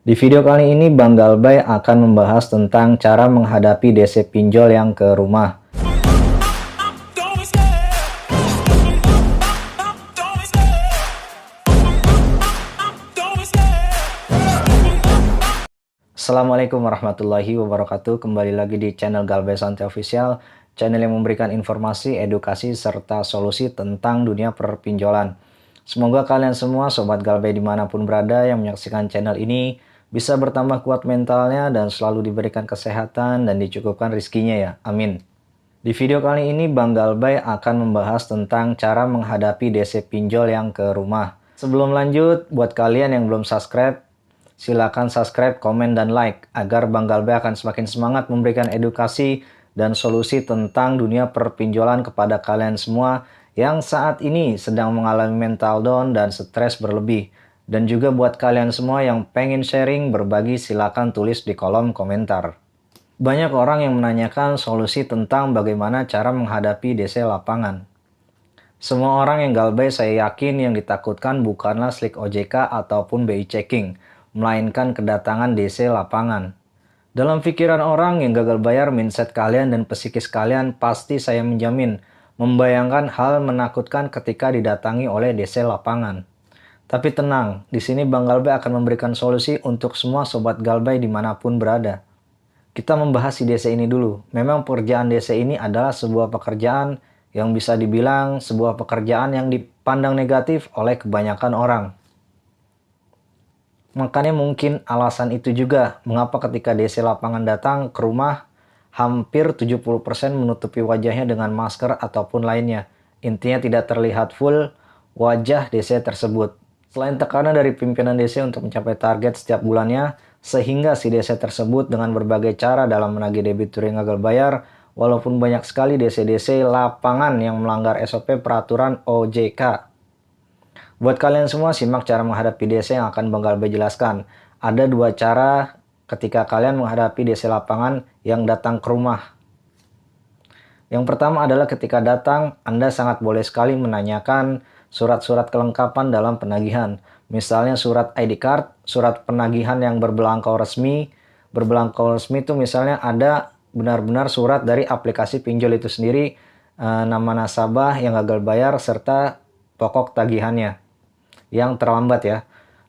Di video kali ini Bang Galbay akan membahas tentang cara menghadapi DC pinjol yang ke rumah. Assalamualaikum warahmatullahi wabarakatuh. Kembali lagi di channel Galbay Santai Official, channel yang memberikan informasi, edukasi, serta solusi tentang dunia perpinjolan. Semoga kalian semua Sobat Galbay dimanapun berada yang menyaksikan channel ini bisa bertambah kuat mentalnya dan selalu diberikan kesehatan dan dicukupkan rizkinya ya. Amin. Di video kali ini Bang Galbay akan membahas tentang cara menghadapi DC pinjol yang ke rumah. Sebelum lanjut, buat kalian yang belum subscribe, silakan subscribe, komen, dan like agar Bang Galbay akan semakin semangat memberikan edukasi dan solusi tentang dunia perpinjolan kepada kalian semua yang saat ini sedang mengalami mental down dan stres berlebih. Dan juga buat kalian semua yang pengen sharing, berbagi, silakan tulis di kolom komentar. Banyak orang yang menanyakan solusi tentang bagaimana cara menghadapi DC lapangan. Semua orang yang Galbay saya yakin yang ditakutkan bukanlah slik OJK ataupun BI checking, melainkan kedatangan DC lapangan. Dalam pikiran orang yang gagal bayar, mindset kalian dan psikis kalian pasti saya menjamin membayangkan hal menakutkan ketika didatangi oleh DC lapangan. Tapi tenang, di sini Bang Galbay akan memberikan solusi untuk semua Sobat Galbay dimanapun berada. Kita membahas si DC ini dulu. Memang pekerjaan DC ini adalah sebuah pekerjaan yang bisa dibilang sebuah pekerjaan yang dipandang negatif oleh kebanyakan orang. Makanya mungkin alasan itu juga mengapa ketika DC lapangan datang ke rumah, hampir 70% menutupi wajahnya dengan masker ataupun lainnya. Intinya tidak terlihat full wajah DC tersebut. Selain tekanan dari pimpinan DC untuk mencapai target setiap bulannya, sehingga si DC tersebut dengan berbagai cara dalam menagih debitur yang gagal bayar, walaupun banyak sekali DC-DC lapangan yang melanggar SOP peraturan OJK. Buat kalian semua, simak cara menghadapi DC yang akan Bang Galbay jelaskan. Ada dua cara ketika kalian menghadapi DC lapangan yang datang ke rumah. Yang pertama adalah ketika datang, Anda sangat boleh sekali menanyakan surat-surat kelengkapan dalam penagihan. Misalnya surat ID card, surat penagihan yang berbelangkau resmi. Berbelangkau resmi itu misalnya ada benar-benar surat dari aplikasi pinjol itu sendiri, nama nasabah yang gagal bayar, serta pokok tagihannya yang terlambat ya,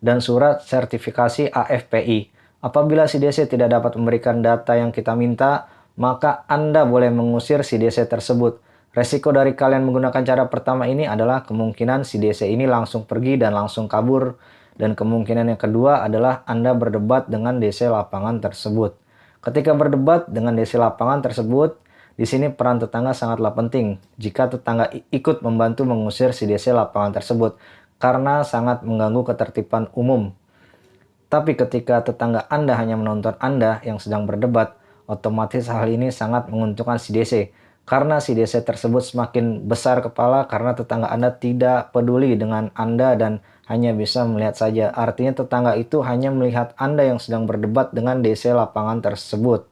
dan surat sertifikasi AFPI. Apabila si DC tidak dapat memberikan data yang kita minta, maka Anda boleh mengusir si DC tersebut. Resiko dari kalian menggunakan cara pertama ini adalah kemungkinan si DC ini langsung pergi dan langsung kabur, dan kemungkinan yang kedua adalah Anda berdebat dengan DC lapangan tersebut. Ketika berdebat dengan DC lapangan tersebut, di sini peran tetangga sangatlah penting. Jika tetangga ikut membantu mengusir si DC lapangan tersebut, karena sangat mengganggu ketertiban umum. Tapi ketika tetangga Anda hanya menonton Anda yang sedang berdebat, otomatis hal ini sangat menguntungkan si DC. Karena si DC tersebut semakin besar kepala karena tetangga Anda tidak peduli dengan Anda dan hanya bisa melihat saja. Artinya tetangga itu hanya melihat Anda yang sedang berdebat dengan DC lapangan tersebut.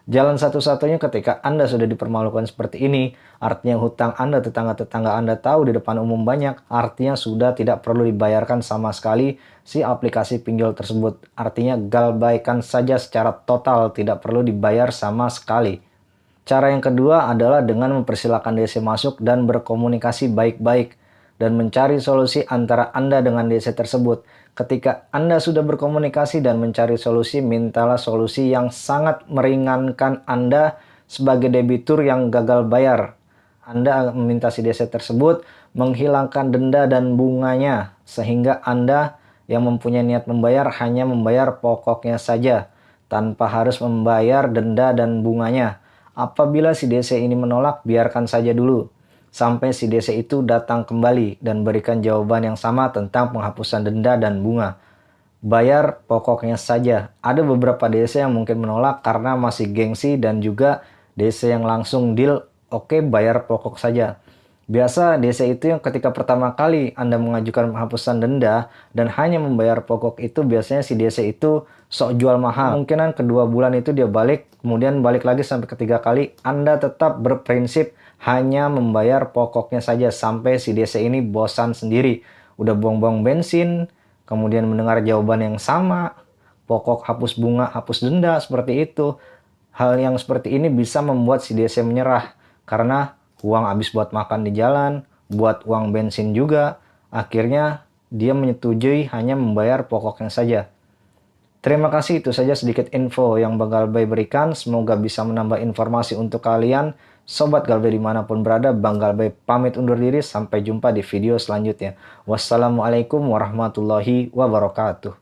Jalan satu-satunya ketika Anda sudah dipermalukan seperti ini, artinya hutang Anda, tetangga-tetangga Anda tahu di depan umum banyak, artinya sudah tidak perlu dibayarkan sama sekali si aplikasi pinjol tersebut. Artinya galbaikan saja secara total, tidak perlu dibayar sama sekali. Cara yang kedua adalah dengan mempersilahkan DC masuk dan berkomunikasi baik-baik dan mencari solusi antara Anda dengan DC tersebut. Ketika Anda sudah berkomunikasi dan mencari solusi, mintalah solusi yang sangat meringankan Anda sebagai debitur yang gagal bayar. Anda meminta si DC tersebut menghilangkan denda dan bunganya, sehingga Anda yang mempunyai niat membayar hanya membayar pokoknya saja, tanpa harus membayar denda dan bunganya. Apabila si DC ini menolak, biarkan saja dulu sampai si DC itu datang kembali dan berikan jawaban yang sama tentang penghapusan denda dan bunga. Bayar pokoknya saja. Ada beberapa DC yang mungkin menolak karena masih gengsi, dan juga DC yang langsung deal, oke, bayar pokok saja. Biasa DC itu yang ketika pertama kali Anda mengajukan penghapusan denda dan hanya membayar pokok itu, biasanya si DC itu sok jual mahal. Kemungkinan kedua bulan itu dia balik, kemudian balik lagi sampai ketiga kali. Anda tetap berprinsip hanya membayar pokoknya saja sampai si DC ini bosan sendiri. Udah buang-buang bensin, kemudian mendengar jawaban yang sama, pokok, hapus bunga, hapus denda, seperti itu. Hal yang seperti ini bisa membuat si DC menyerah karena uang habis buat makan di jalan, buat uang bensin juga. Akhirnya dia menyetujui hanya membayar pokoknya saja. Terima kasih, itu saja sedikit info yang Bang Galbay berikan. Semoga bisa menambah informasi untuk kalian. Sobat Galbay dimanapun berada, Bang Galbay pamit undur diri. Sampai jumpa di video selanjutnya. Wassalamualaikum warahmatullahi wabarakatuh.